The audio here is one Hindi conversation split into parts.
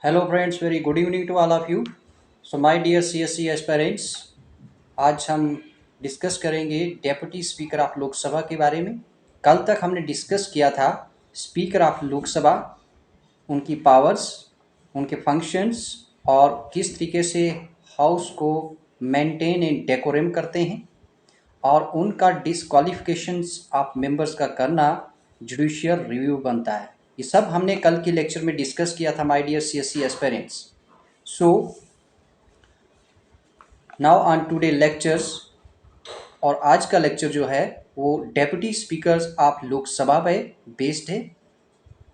Hello friends, very good evening to all of you. So my dear CSC aspirants, आज हम डिस्कस करेंगे डेप्यूटी स्पीकर ऑफ लोकसभा के बारे में। कल तक हमने डिस्कस किया था स्पीकर ऑफ लोकसभा, उनकी पावर्स, उनके फंक्शंस और किस तरीके से हाउस को मेंटेन एंड डेकोरम करते हैं और उनका डिसक्वालिफिकेशंस ऑफ मेंबर्स का करना जुडिशियल रिव्यू बनता है। ये सब हमने कल के लेक्चर में डिस्कस किया था my dear CSC aspirants. So now on today lectures, और आज का लेक्चर जो है वो डेप्यूटी स्पीकर्स ऑफ लोकसभा पे बेस्ड है।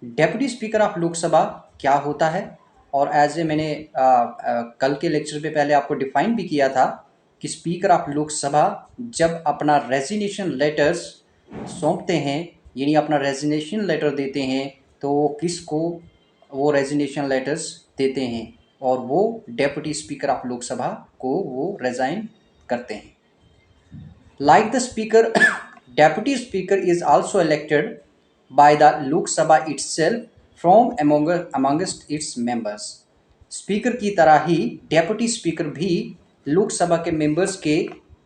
डेप्यूटी स्पीकर ऑफ लोकसभा क्या होता है, और एज ए मैंने कल के लेक्चर पे पहले आपको डिफाइन भी किया था कि स्पीकर ऑफ लोकसभा जब अपना रेजिग्नेशन लेटर्स सौंपते हैं, यानी अपना रेजिग्नेशन लेटर देते हैं, तो वो किसको वो रेजिग्नेशन लेटर्स देते हैं, और वो डेप्यूटी स्पीकर ऑफ लोकसभा को वो रिजाइन करते हैं। Like the speaker, deputy speaker is also elected by the Lok Sabha itself from amongst its members. Speaker की तरह ही डेप्यूटी स्पीकर भी लोकसभा के मेंबर्स के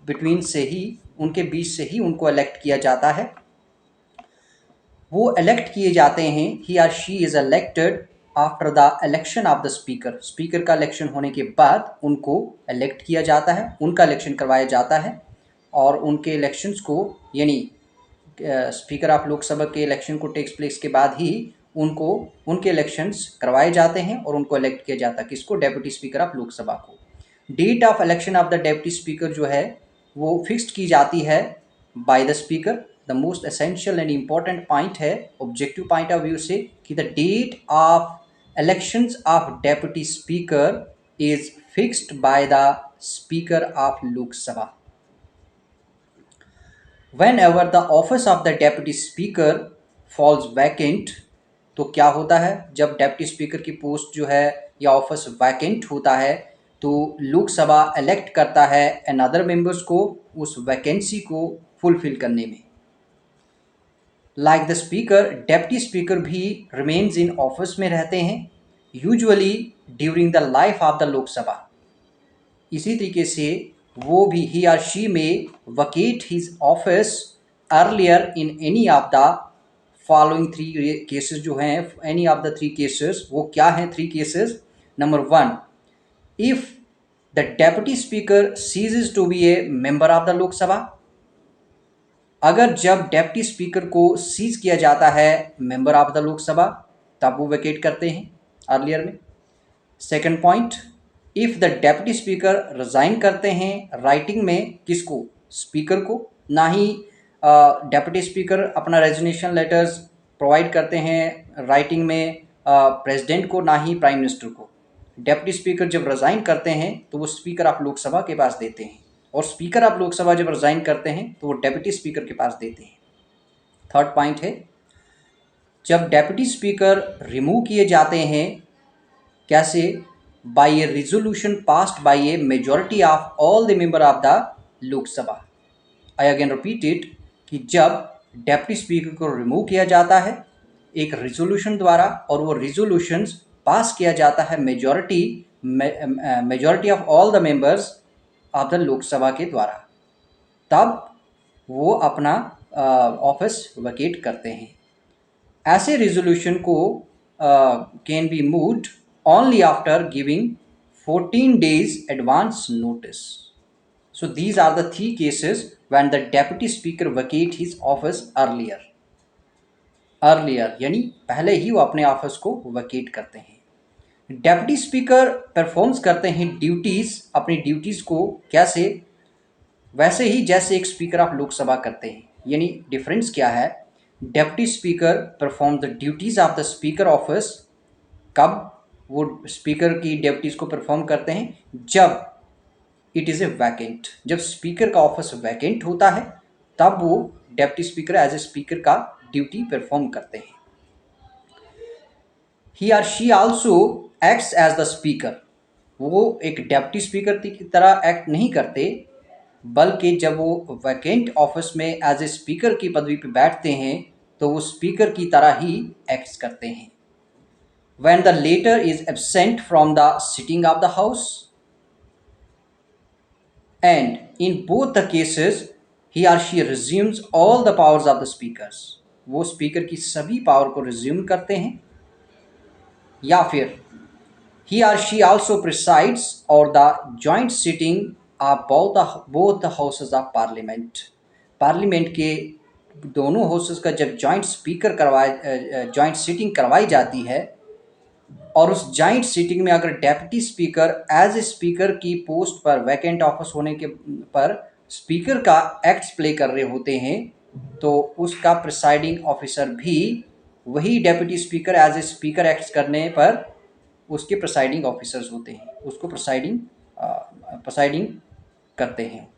बिटवीन से ही, उनके बीच से ही उनको इलेक्ट किया जाता है। वो इलेक्ट किए जाते हैं, he or she is elected after the election of the speaker. Speaker का इलेक्शन होने के बाद उनको इलेक्ट किया जाता है, उनका इलेक्शन करवाया जाता है, और उनके इलेक्शंस को, यानी स्पीकर ऑफ लोकसभा के इलेक्शन को टेक्स प्लेस के बाद ही उनको उनके इलेक्शंस करवाए जाते हैं और उनको इलेक्ट किया जाता है। किसको? डेप्यूटी स्पीकर ऑफ लोकसभा को। Date of election of the deputy speaker जो है वो फिक्स्ड की जाती है by the speaker. The most essential and important point है ऑब्जेक्टिव पॉइंट ऑफ व्यू से कि the date of elections of deputy speaker is fixed by the speaker of Lok Sabha. Whenever the office of the deputy speaker falls vacant, तो क्या होता है जब डेप्टी स्पीकर की पोस्ट जो है या ऑफिस वैकेंट होता है, तो लोकसभा इलेक्ट करता है एंड अदर मेंबर्स को उस वैकेंसी को फुलफिल करने में। Like the speaker, deputy speaker भी रिमेन्स इन ऑफिस में रहते हैं, usually during the life of the Lok Sabha. इसी तरीके से वो भी, he or she may vacate his office earlier in any of the following three cases जो हैं, any of the three cases. वो क्या हैं three cases? Number 1, if the deputy speaker ceases to be a member of the Lok Sabha. अगर जब डेप्टी स्पीकर को सीज किया जाता है मेंबर ऑफ द लोकसभा, तब वो वेकेट करते हैं अर्लियर में। Second point, if the deputy speaker resign करते हैं राइटिंग में, किसको? स्पीकर को। ना ही डेप्यूटी स्पीकर अपना रेजिग्नेशन लेटर्स प्रोवाइड करते हैं राइटिंग में प्रेसिडेंट को, ना ही प्राइम मिनिस्टर को। डेप्यूटी स्पीकर जब रिजाइन करते हैं तो वो स्पीकर ऑफ लोकसभा के पास देते हैं, और स्पीकर ऑफ लोकसभा जब रिजाइन करते हैं तो वो डेप्यूटी स्पीकर के पास देते हैं। थर्ड पॉइंट है, जब डेप्यूटी स्पीकर रिमूव किए जाते हैं, कैसे? By a resolution passed by a majority of all the member of the Lok Sabha. I again repeat it, कि जब डेप्यूटी स्पीकर को रिमूव किया जाता है एक रिजोल्यूशन द्वारा, और वो रिजोल्यूशन पास किया जाता है majority of all the members of the Lok Sabha के द्वारा, तब वो अपना ऑफिस वैकेट करते हैं। ऐसे रिजोल्यूशन को can be moved only after giving 14 days advance notice. So these are the three cases when the deputy speaker vacate his office earlier. यानी पहले ही वो अपने ऑफिस को वैकेट करते हैं। डेप्यूटी स्पीकर परफॉर्म्स करते हैं ड्यूटीज, अपनी ड्यूटीज को कैसे? वैसे ही जैसे एक स्पीकर ऑफ लोकसभा करते हैं। यानी डिफरेंस क्या है? Deputy speaker perform the duties of the speaker office. कब वो स्पीकर की ड्यूटीज को परफॉर्म करते हैं? जब इट इज़ ए वैकेंट, जब स्पीकर का ऑफिस वैकेंट होता है, तब वो deputy speaker as a speaker का ड्यूटी परफॉर्म करते हैं। He or she also acts as the speaker. वो एक डेप्टी स्पीकर की तरह एक्ट नहीं करते, बल्कि जब वो वैकेंट ऑफिस में एज ए स्पीकर की पदवी पर बैठते हैं तो वो स्पीकर की तरह ही एक्ट्स करते हैं। when the latter is absent from the sitting of the house, and in both the cases he or she resumes all the powers of the speakers. वो स्पीकर की सभी पावर को रिज्यूम करते हैं, या फिर he or she also presides over the joint sitting of both the houses of parliament. Parliament के दोनों हाउसेस का जब जॉइंट सीटिंग करवाई जाती है, और उस जॉइंट सीटिंग में अगर deputy speaker as a speaker की पोस्ट पर वैकेंट ऑफिस होने के पर स्पीकर का एक्ट्स प्ले कर रहे होते हैं, तो उसका प्रिसाइडिंग ऑफिसर भी वही deputy speaker as a speaker acts करने पर उसके प्रिसाइडिंग ऑफिसर्स होते हैं, उसको प्रिसाइडिंग करते हैं।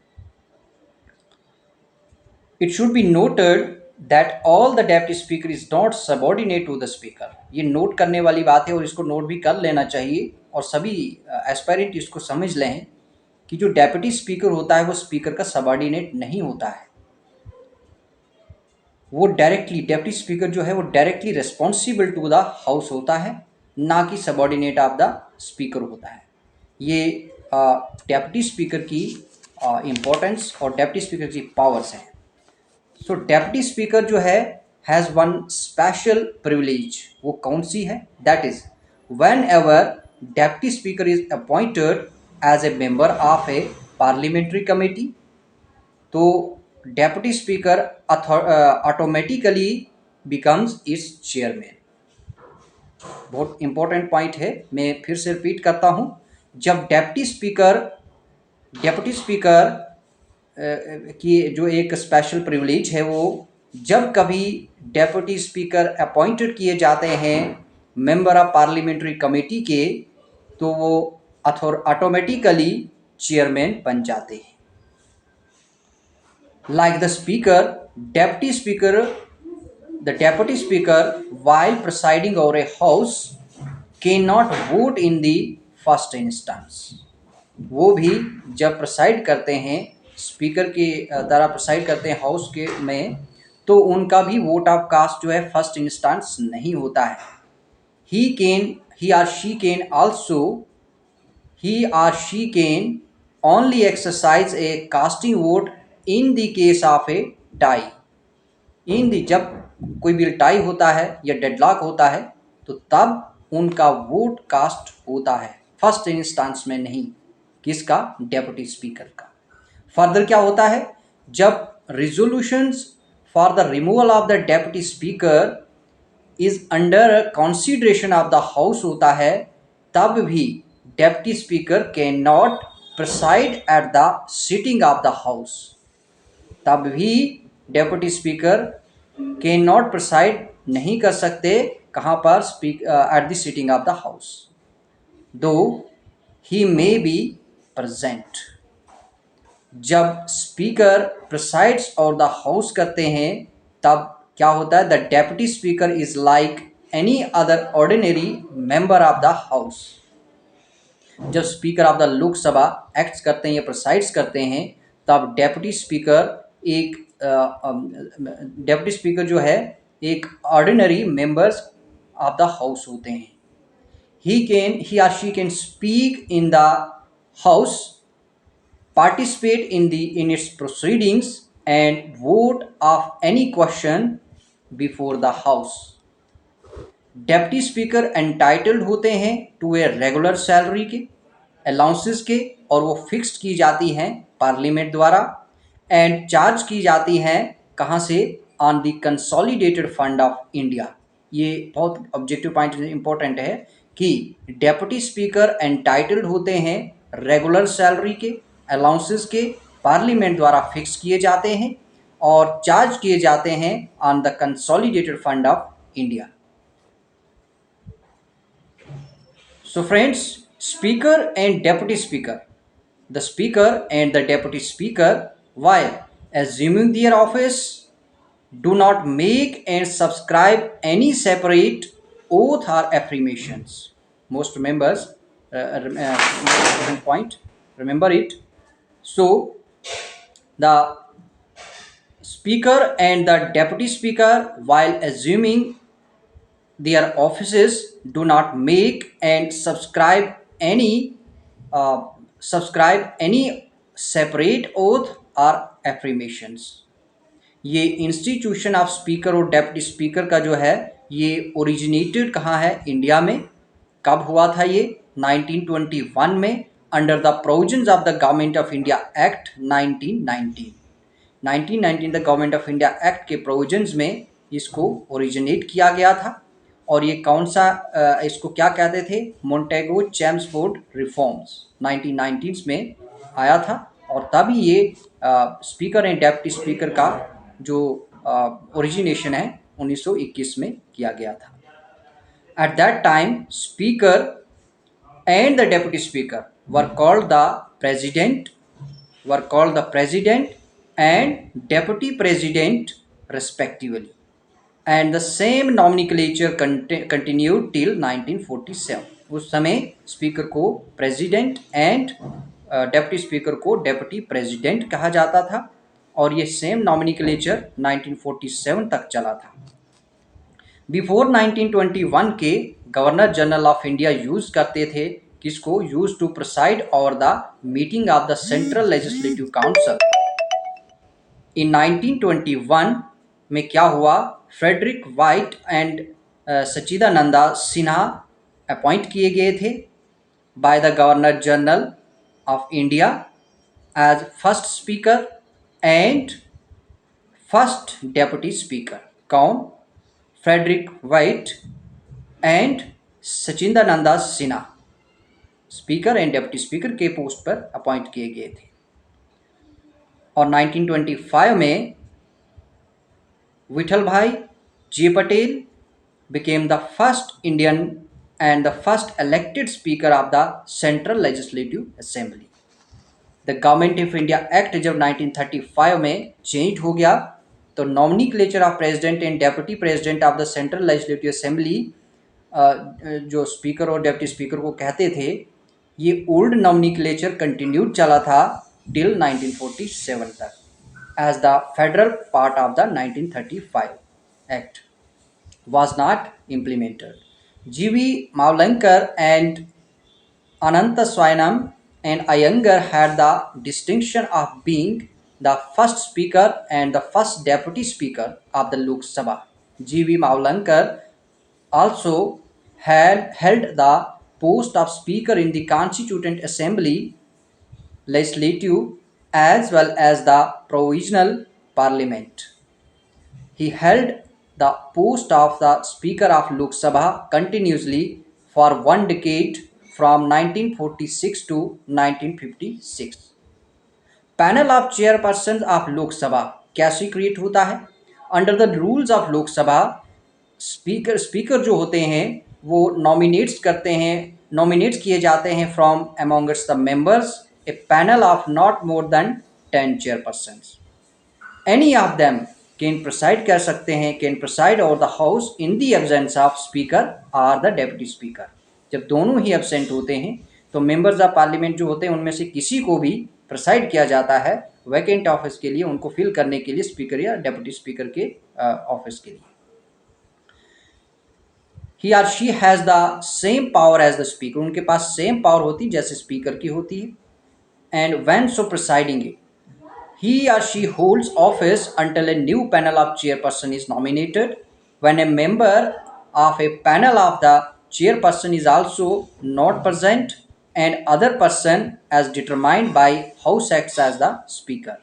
It should be noted that all the deputy speaker is not subordinate to the speaker. ये नोट करने वाली बात है और इसको नोट भी कर लेना चाहिए, और सभी एस्पायरेंट इसको समझ लें कि जो डेप्यूटी स्पीकर होता है वो स्पीकर का सबॉर्डिनेट नहीं होता है। वो डायरेक्टली डेप्यूटी स्पीकर जो है वो directly responsible to the house होता है, ना कि सबॉर्डिनेट ऑफ द स्पीकर होता है। ये डेप्यूटी स्पीकर की इम्पोर्टेंस और डेप्यूटी स्पीकर की पावर्स हैं। सो डेप्यूटी स्पीकर जो है हैज़ वन स्पेशल प्रिविलेज। वो कौन सी है? That is whenever deputy speaker is appointed as a member of a parliamentary committee, तो deputy speaker automatically becomes its chairman. बहुत इंपॉर्टेंट पॉइंट है, मैं फिर से रिपीट करता हूँ। जब डेप्यूटी स्पीकर की जो एक स्पेशल प्रिविलेज है, वो जब कभी डेप्यूटी स्पीकर अपॉइंटेड किए जाते हैं मेंबर ऑफ पार्लियामेंट्री कमेटी के, तो वो ऑटोमेटिकली चेयरमैन बन जाते हैं। Like the speaker, the deputy speaker while presiding over a house cannot vote in the first instance. वो भी जब प्रिसाइड करते हैं, स्पीकर के द्वारा प्रिसाइड करते हैं हाउस के में, तो उनका भी वोट ऑफ कास्ट जो है फर्स्ट इंस्टेंस नहीं होता है। he or she can only exercise a casting vote in the case of a tie. जब कोई भी टाई होता है या डेडलॉक होता है, तो तब उनका वोट कास्ट होता है, फर्स्ट इंस्टेंस में नहीं। किसका? डेप्यूटी स्पीकर का। फर्दर क्या होता है? जब resolutions for the removal of the deputy speaker is under consideration of the house होता है, तब भी deputy speaker can not preside at the sitting of the house. तब भी deputy speaker can not preside नहीं कर सकते, कहाँ पर? At the sitting of the house, though he may be present. जब स्पीकर प्रिसाइड्स और द हाउस करते हैं, तब क्या होता है? The deputy speaker is like any other ordinary member of the house. जब speaker of the Lok Sabha acts करते हैं या प्रिसाइड्स करते हैं, तब डेप्यूटी स्पीकर जो है एक ordinary members of the house होते हैं। he or she can speak in the house, participate in its proceedings, and vote of any question before the house. Deputy speaker entitled होते हैं टू ए रेगुलर सैलरी के, अलाउंसेस के, और वो फिक्स्ड की जाती हैं पार्लियामेंट द्वारा, एंड चार्ज की जाती हैं कहाँ से? On the consolidated fund of India. ये बहुत ऑब्जेक्टिव पॉइंट इंपॉर्टेंट है कि डेप्यूटी स्पीकर एंटाइटल्ड होते हैं रेगुलर सैलरी के, अलाउंसेस के, पार्लियामेंट द्वारा फिक्स किए जाते हैं और चार्ज किए जाते हैं on the consolidated fund of India. So friends, speaker and deputy speaker. The speaker and the deputy speaker, while assuming their office, do not make and subscribe any separate oath or affirmations. Most members, important point, remember it. So, the speaker and the deputy speaker, while assuming their offices do not make and any uh, subscribe any separate oath or affirmations. ये इंस्टीट्यूशन ऑफ स्पीकर और डेप्टी स्पीकर का जो है ये ओरिजिनेटेड कहाँ है? इंडिया में। कब हुआ था ये? 1921 में, under the provisions of the government of India act 1919 the government of India act के प्रोविजंस में इसको ओरिजिनेट किया गया था। और ये कौन सा इसको क्या कहते थे? मोंटेगो चेम्सफोर्ड रिफॉर्म्स 1919 में आया था। और तभी ये स्पीकर एंड डेप्टी स्पीकर का जो ओरिजिनेशन है 1921 में किया गया था। At that time speaker and the deputy speaker were called the president and deputy president respectively, and the same nomenclature continued till 1947. उस समय स्पीकर को प्रेसिडेंट एंड डेप्टी स्पीकर को डेप्टी प्रेसिडेंट कहा जाता था और ये सेम नॉमिनिक्लेचर 1947 तक चला था। बिफोर 1921 के governor general of India use करते थे किसको? Use to preside over the meeting of the central legislative council. In 1921 में क्या हुआ? Frederick Whyte and Sachchidananda Sinha appoint किए गए थे by the governor general of India as first speaker and first deputy speaker. कौन? Frederick Whyte and Sachchidananda Sinha speaker and deputy speaker के पोस्ट पर अपॉइंट किए गए थे। और 1925 में विठल भाई जे Patel became the first Indian and the first elected speaker of the Central Legislative Assembly. The Government of India Act जब 1935 में चेंज हो गया तो nomenclature of president and deputy president of the central legislative assembly जो स्पीकर और डेप्टी स्पीकर को कहते थे, ये ओल्ड नॉमिनिक्लेचर कंटिन्यूड चला था टिल 1947 तक as the federal part of the 1935 act was not implemented. G.V. Mavlankar and Ananta Swainam and Iyengar had the distinction of being the first speaker and the first deputy speaker of the Lok Sabha. G.V. Mavlankar also had held the post of speaker in the Constituent Assembly Legislative as well as the Provisional Parliament. He held the post of the Speaker of Lok Sabha continuously for 1 decade from 1946 to 1956. Panel of chairpersons of Lok Sabha कैसे क्रिएट होता है? अंडर द रूल्स ऑफ लोक सभा स्पीकर जो होते हैं वो नॉमिनेट्स किए जाते हैं from amongst the members a panel of not more than 10 chairpersons. Any of them can preside कर सकते हैं, can preside over the house in the absence of speaker or the deputy speaker. जब दोनों ही एब्सेंट होते हैं तो मेंबर्स ऑफ पार्लियामेंट जो होते हैं उनमें से किसी को भी प्रिसाइड किया जाता है वैकेंट ऑफिस के लिए, उनको फिल करने के लिए स्पीकर या डेप्यूटी स्पीकर के ऑफिस के लिए। He or she has the same power as the speaker, उनके पास सेम पावर होती है जैसे स्पीकर की होती है। And when so presiding it he or she holds office until a new panel of chairperson is nominated. When a member of a panel of the chairperson is also not present and other person as determined by house acts as the speaker.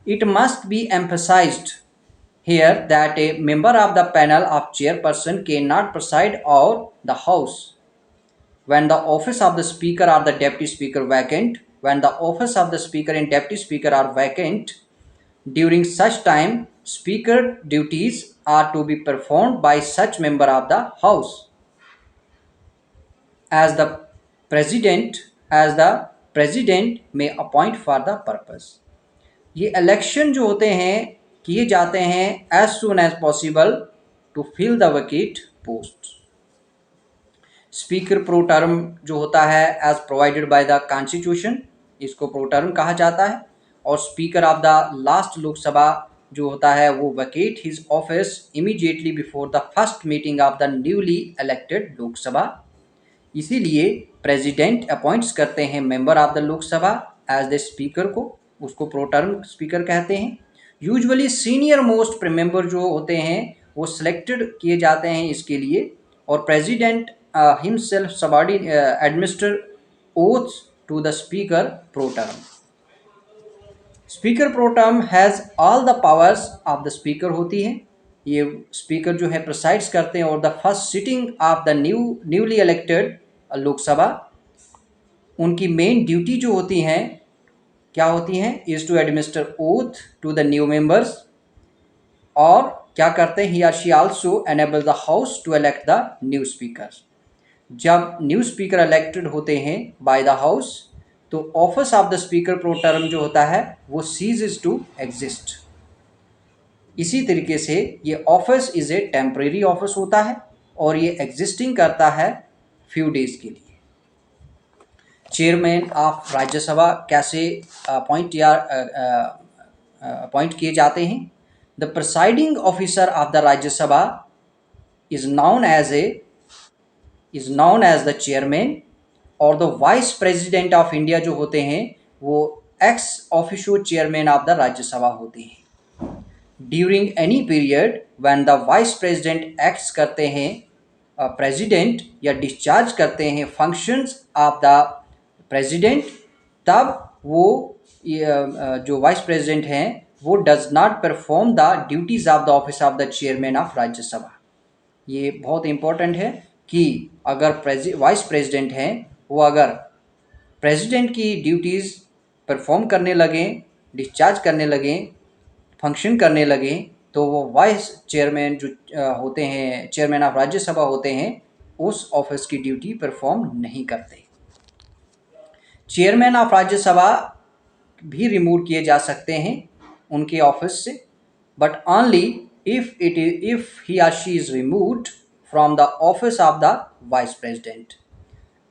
It must be emphasized here that a member of the panel of chairperson cannot preside over the house when the office of the speaker or the deputy speaker vacant. When the office of the speaker and deputy speaker are vacant, during such time speaker duties are to be performed by such member of the house as the president may appoint for the purpose. ये इलेक्शन जो होते हैं किए जाते हैं as soon as possible to fill the vacant post. Speaker pro term जो होता है as provided by the constitution, इसको प्रो टर्म कहा जाता है। और speaker of the last Lok Sabha जो होता है वो vacate his office immediately before the first meeting of the newly elected Lok Sabha. इसीलिए प्रेसिडेंट अपॉइंट्स करते हैं member of the Lok Sabha as the speaker को, उसको प्रोटर्म स्पीकर कहते हैं। यूजुअली सीनियर मोस्ट मेंबर जो होते हैं वो सिलेक्टेड किए जाते हैं इसके लिए, और प्रेसिडेंट हिमसेल्फ सबऑर्डिन administer oaths to the speaker pro term. Speaker pro term has all the powers of the speaker होती है। ये स्पीकर जो है प्रिसाइड्स करते हैं और the first sitting of the newly elected Lok Sabha. उनकी मेन ड्यूटी जो होती हैं क्या होती हैं, is to administer oath to the new members, और क्या करते हैं, he or she also enable the house to elect the new speakers. जब न्यू स्पीकर इलेक्टेड होते हैं बाय द हाउस, तो office of the speaker pro term जो होता है वो सीजेस टू एग्जिस्ट। इसी तरीके से ये office is a temporary office होता है और ये एग्जिस्टिंग करता है फ्यू डेज के लिए। चेयरमैन ऑफ राज्यसभा कैसे अपॉइंट किए जाते हैं? The presiding officer of the Rajya Sabha is known as the chairman, और the vice president of India जो होते हैं वो ex officio chairman of the Rajya Sabha होते हैं। During any period when the vice president acts करते हैं प्रेसिडेंट या डिस्चार्ज करते हैं फंक्शंस ऑफ द प्रेसिडेंट, तब वो जो वाइस प्रेसिडेंट हैं वो does not perform the duties of the office of the chairman of Rajya Sabha. ये बहुत इंपॉर्टेंट है कि अगर वाइस प्रेसिडेंट हैं वो अगर प्रेसिडेंट की ड्यूटीज़ परफॉर्म करने लगें, डिस्चार्ज करने लगें, फंक्शन करने लगें, तो वो वाइस चेयरमैन जो होते हैं, चेयरमैन ऑफ राज्यसभा होते हैं, उस ऑफिस की ड्यूटी परफॉर्म नहीं करते। चेयरमैन ऑफ राज्यसभा भी रिमूव किए जा सकते हैं उनके ऑफिस से, but only if he or she is removed from the office of the vice president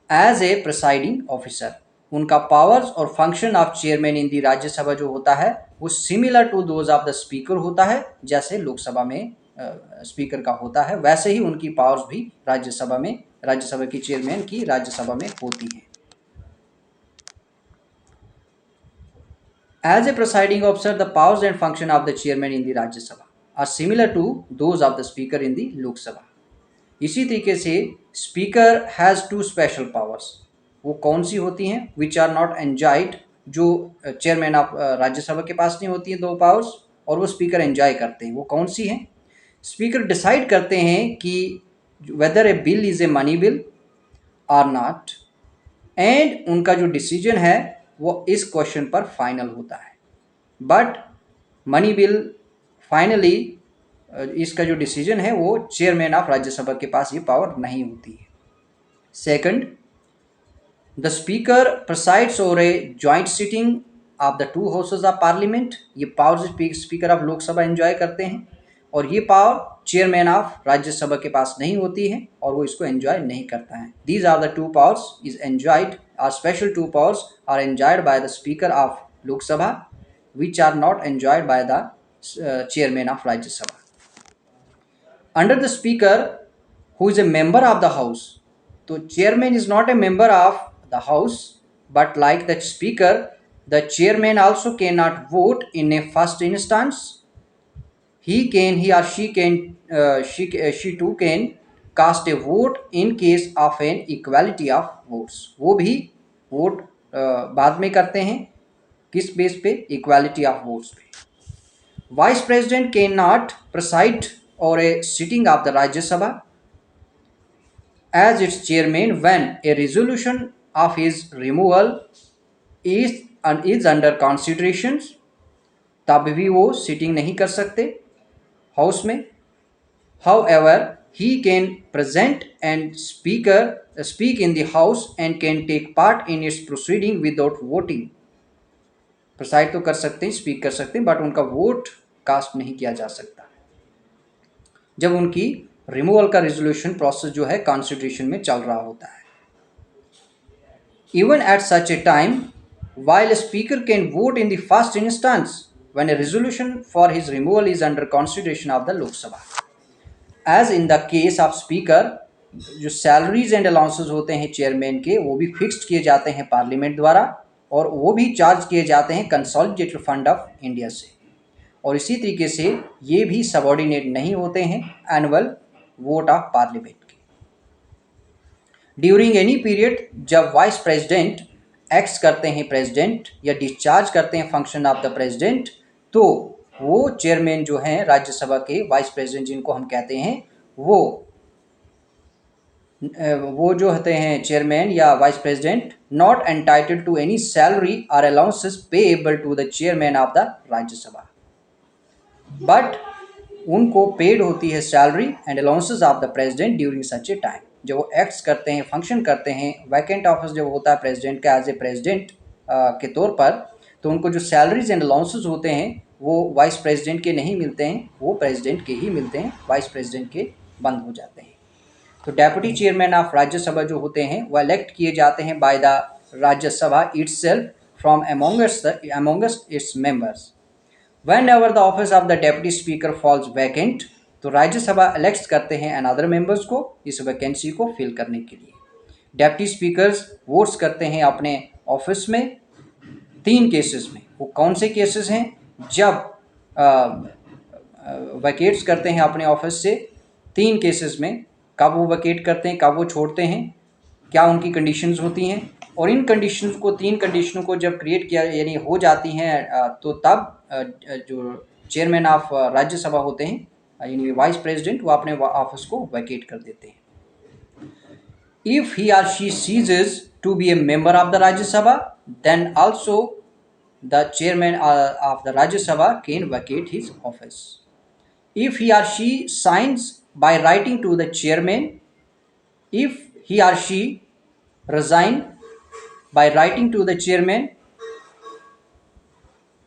as a presiding officer। उनका पावर्स और function of chairman in the Rajya Sabha जो होता है वो similar to those of the speaker होता है। जैसे लोकसभा में स्पीकर का होता है, वैसे ही उनकी पावर्स भी राज्यसभा की चेयरमैन की राज्यसभा में होती है। As a presiding officer, the powers and function of the chairman in the Rajya Sabha are similar to those of the speaker in the Lok Sabha। इसी तरीके से speaker has two special powers. वो कौन सी होती हैं? विच आर नॉट एंजॉयड, जो चेयरमैन ऑफ राज्यसभा के पास नहीं होती हैं दो पावर्स, और वो स्पीकर एंजॉय करते हैं। वो कौन सी हैं? स्पीकर डिसाइड करते हैं कि whether a bill is a money bill और नॉट, एंड उनका जो डिसीजन है वो इस क्वेश्चन पर फाइनल होता है। बट मनी बिल फाइनली इसका जो डिसीजन है वो चेयरमैन ऑफ राज्यसभा के पास ये पावर नहीं होती है। Second, the speaker presides over a joint sitting of the two houses of parliament. ये power speaker of Lok Sabha enjoy करते हैं, और ये पावर चेयरमैन ऑफ राज्यसभा के पास नहीं होती है और वो इसको एंजॉय नहीं करता है। These are the two powers is enjoyed, are special two powers are enjoyed by the speaker of Lok Sabha which are not enjoyed by the chairman of Rajya Sabha. Under the speaker who is a member of the house, so chairman is not a member of the house, but like the speaker, the chairman also cannot vote in a first instance. He or she too can cast a vote in case of an equality of votes। वो भी वोट बाद में करते हैं, किस बेस पे? इक्वालिटी ऑफ वोट्स पे। Vice president can not preside or a sitting of the Rajya Sabha as its chairman when a resolution of his removal is under consideration. तब भी वो सिटिंग नहीं कर सकते हाउस में। However he can present and speak in the house and can take part in its proceeding without voting. Preside तो कर सकते हैं, स्पीक कर सकते हैं, बट उनका वोट कास्ट नहीं किया जा सकता जब उनकी रिमूवल का रेजोल्यूशन प्रोसेस जो है कॉन्स्टिट्यूशन में चल रहा होता है। Even at such a time while speaker can vote in the first instance, when a resolution for his removal is under consideration of the Lok Sabha. As in the case of speaker, जो सैलरीज एंड अलाउंसेस होते हैं चेयरमैन के, वो भी फिक्स्ड किए जाते हैं पार्लियामेंट द्वारा, और वो भी चार्ज किए जाते हैं कंसोलिडेटेड फंड ऑफ इंडिया से। और इसी तरीके से ये भी सबऑर्डिनेट नहीं होते हैं एनुअल वोट ऑफ पार्लियामेंट के। ड्यूरिंग एनी पीरियड जब वाइस प्रेसिडेंट एक्ट्स करते हैं प्रेसिडेंट या डिस्चार्ज करते हैं फंक्शन ऑफ द प्रेसिडेंट, तो वो चेयरमैन जो हैं राज्यसभा के, वाइस प्रेसिडेंट जिनको हम कहते हैं, वो जो होते हैं चेयरमैन या vice president, not entitled to any salary or allowances payable to the chairman of the Rajya Sabha, but उनको पेड होती है salary and allowances of the president during such a time. जब वो एक्ट्स करते हैं, फंक्शन करते हैं, वैकेंट ऑफिस जब होता है प्रेसिडेंट का एज ए प्रेसिडेंट के तौर पर, तो उनको जो सैलरीज एंड अलाउंसेस होते हैं वो वाइस प्रेसिडेंट के नहीं मिलते हैं, वो प्रेसिडेंट के ही मिलते हैं, वाइस प्रेसिडेंट के बंद हो जाते हैं। तो डेप्यूटी चेयरमैन ऑफ राज्यसभा जो होते हैं वो इलेक्ट किए जाते हैं by the Rajya Sabha itself from amongst its members. Whenever the office of the deputy speaker falls vacant, तो राज्यसभा इलेक्ट करते हैं अनदर मेंबर्स को इस वैकेंसी को फिल करने के लिए। डेप्टी स्पीकर्स वोट्स करते हैं अपने ऑफिस में 3 केसेस में। वो कौन से केसेस हैं? जब वैकेट्स करते हैं अपने ऑफिस से 3 केसेस में, कब वो वैकेट करते हैं, कब वो छोड़ते हैं, क्या उनकी कंडीशंस होती हैं, और इन कंडीशंस को, 3 कंडीशनों को जब क्रिएट किया यानी हो जाती हैं, तो तब जो चेयरमैन ऑफ राज्यसभा होते हैं यानी वाइस प्रेसिडेंट, वो अपने ऑफिस को वैकेट कर देते हैं। इफ ही और she ceases to be a member of the Rajya Sabha, then also the chairman of the Rajya Sabha can vacate his office. If he और she science by writing to the chairman, if he और she resign by writing to the chairman,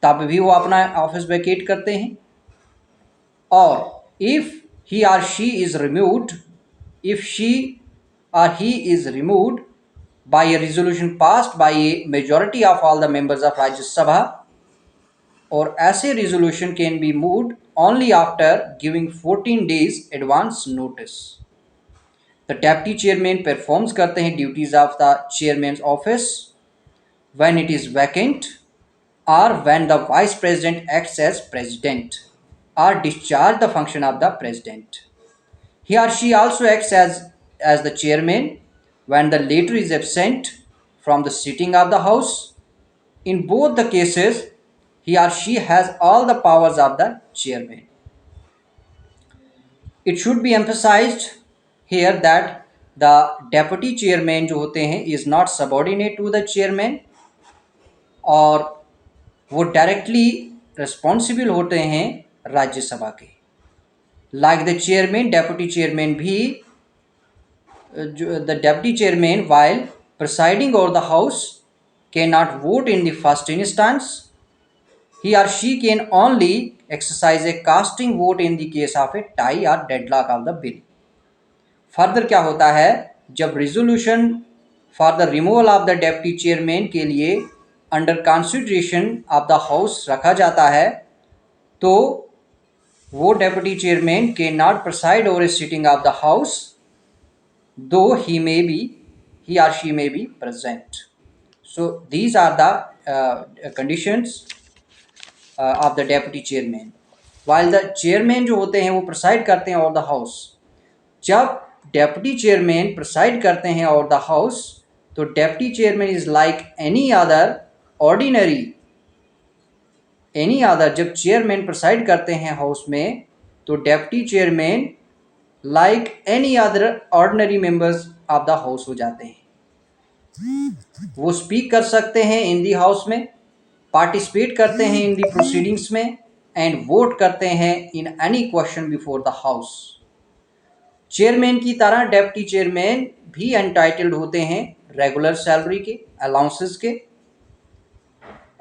तब भी वो अपना ऑफिस वैकेट करते हैं। और इफ ही और she is removed, if she or he is removed by a resolution passed by a majority of all the members of Rajya Sabha, और ऐसे resolution can be moved only after giving 14 days advance notice. The deputy chairman performs करते हैं duties of the chairman office when it is vacant, or when the vice president acts as president, or discharge the function of the president. He or she also acts as the chairman when the latter is absent from the sitting of the house. In both the cases, he or she has all the powers of the chairman. It should be emphasized here that the deputy chairman जो होते हैं is not subordinate to the chairman, और वो डायरेक्टली रिस्पॉन्सिबल होते हैं राज्यसभा के। Like the chairman, deputy chairman भी, the deputy chairman while presiding over the house can not vote in the first instance, he और she can only exercise a casting vote in the case of a tie or deadlock of the bill. Further क्या होता है, जब resolution for the removal of the deputy chairman के लिए under consideration of the house रखा जाता है, तो वो deputy chairman can not preside over a sitting of the house, though he और she may be present. So these are the conditions of the deputy chairman. While the chairman जो होते हैं वो प्रिसाइड करते हैं ओवर द हाउस। जब डेप्यूटी चेयरमैन प्रिसाइड करते हैं ओवर द हाउस, तो deputy chairman is like any other ordinary, जब चेयरमैन प्रिसाइड करते हैं हाउस में, तो deputy chairman like any other ordinary members of the house हो जाते हैं। वो स्पीक कर सकते हैं इन दी हाउस में, पार्टिसिपेट करते हैं इन दी प्रोसीडिंग्स में, एंड वोट करते हैं in any question before the house. Chairman की तरह डेप्यूटी चेयरमैन भी एंटाइटल्ड होते हैं रेगुलर सैलरी के, अलाउंसेस के,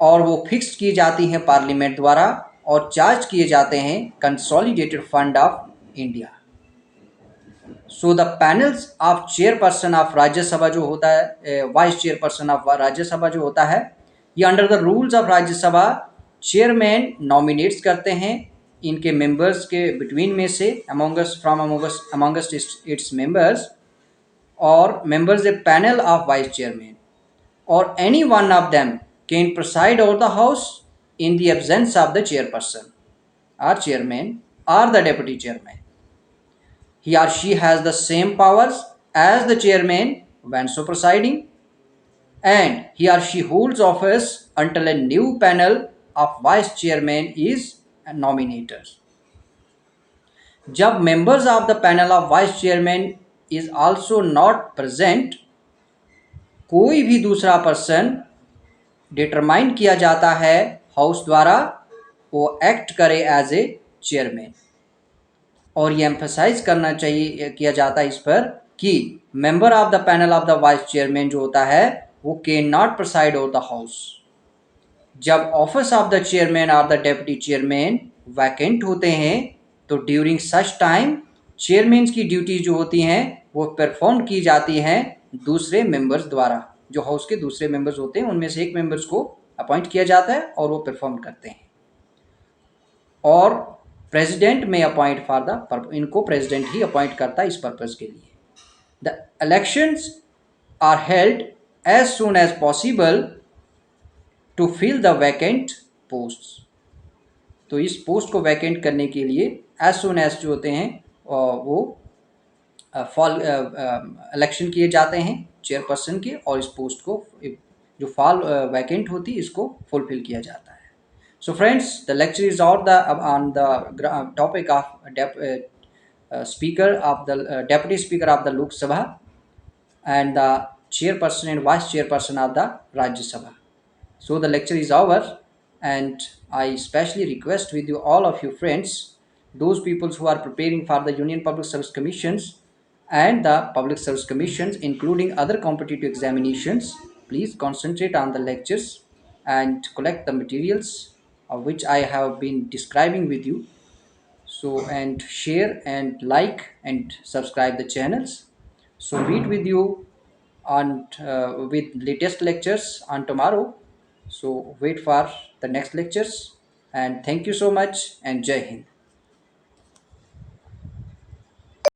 और वो फिक्स की जाती हैं पार्लियामेंट द्वारा और चार्ज किए जाते हैं consolidated fund of India. So the panels of chairperson of Rajya Sabha जो होता है, वाइस चेयरपर्सन ऑफ राज्यसभा जो होता है, ये under the rules of Rajya Sabha chairman nominates करते हैं इनके मेंबर्स के बिटवीन में से, अमंगस्ट इट्स मेंबर्स, और members a panel of vice chairman, और any one of them can preside over the house in the absence of the chairperson or chairman or the deputy chairman. He or she has the same powers as the chairman when so presiding, and he or she holds office until a new panel of vice chairman is nominated. जब members of the panel of vice chairman is also not present, कोई भी दूसरा पर्सन डिटरमाइन किया जाता है हाउस द्वारा, वो एक्ट करे एज ए चेयरमैन। और ये एम्फेसाइज करना चाहिए, किया जाता है इस पर कि member of the panel of the vice chairman जो होता है वो can not preside over the house. जब ऑफिस ऑफ द चेयरमैन और द डेप्यूटी चेयरमैन वैकेंट होते हैं तो ड्यूरिंग सच टाइम चेयरमैन की ड्यूटी जो होती हैं वो परफॉर्म की जाती हैं दूसरे मेंबर्स द्वारा। जो हाउस के दूसरे मेंबर्स होते हैं उनमें से एक मेंबर्स को अपॉइंट किया जाता है और वो परफॉर्म करते हैं। और प्रेसिडेंट में अपॉइंट फॉर द, इनको प्रेसिडेंट ही अपॉइंट करता है इस पर्पज के लिए। The elections are held as soon as possible to fill the vacant post. तो इस पोस्ट को वैकेंट करने के लिए एज सून एज जो होते हैं वो फॉल इलेक्शन किए जाते हैं चेयरपर्सन के, और इस पोस्ट को जो फॉल वैकेंट होती है इसको फुलफिल किया जाता है। So friends, the lecture is on the topic of speaker of the deputy speaker of the Lok Sabha and the chairperson and vice chairperson of the Rajya Sabha. So the lecture is over, and I especially request with you, all of you friends, those people who are preparing for the Union Public Service Commissions and the Public Service Commissions, including other competitive examinations, please concentrate on the lectures and collect the materials which I have been describing with you. So, and share and like and subscribe the channels. So meet with you on with latest lectures on tomorrow. So wait for the next lectures, and thank you so much, and Jai Hind.